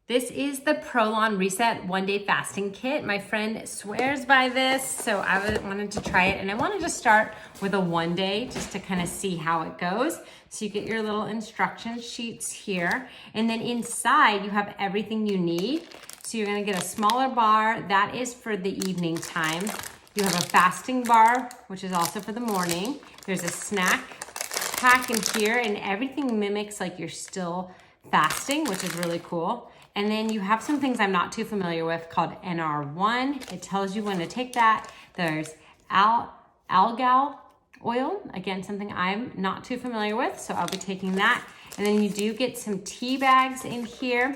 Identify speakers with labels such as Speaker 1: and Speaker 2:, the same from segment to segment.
Speaker 1: This is the ProLon Reset One-Day Fasting Kit. My friend swears by this, so I wanted to try it. And I wanted to start with a 1 day just to kind of see how it goes. So you get your little instruction sheets here. And then inside you have everything you need. So you're gonna get a smaller bar. That is for the evening time. You have a fasting bar, which is also for the morning. There's a snack pack in here, and everything mimics like you're still fasting, which is really cool. And then you have some things I'm not too familiar with called NR1. It tells you when to take that. There's algal oil, again, something I'm not too familiar with, so I'll be taking that. And then you do get some tea bags in here,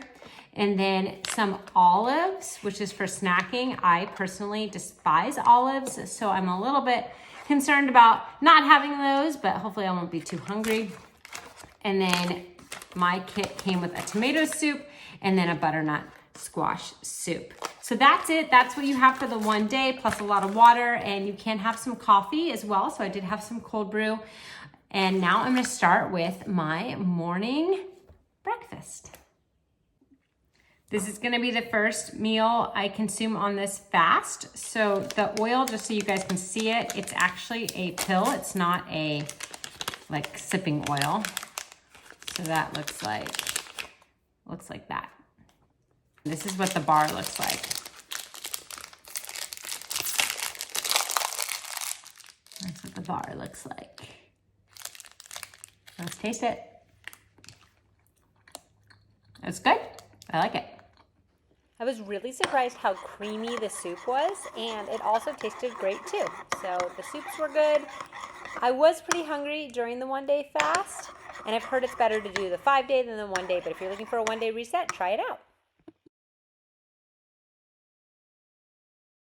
Speaker 1: and then some olives, which is for snacking. I personally despise olives, so I'm a little bit concerned about not having those, but hopefully I won't be too hungry. And then my kit came with a tomato soup and then a butternut squash soup. So that's it. That's what you have for the 1 day, plus a lot of water, and you can have some coffee as well. So I did have some cold brew. And now I'm gonna start with my morning breakfast. This is gonna be the first meal I consume on this fast. So the oil, just so you guys can see it, it's actually a pill. It's not a like sipping oil. So that looks like that. This is what the bar looks like. That's what the bar looks like. Let's taste it. It's good. I like it.
Speaker 2: I was really surprised how creamy the soup was, and it also tasted great too. So the soups were good. I was pretty hungry during the 1 day fast, and I've heard it's better to do the 5 day than the 1 day, but if you're looking for a 1 day reset, try it out.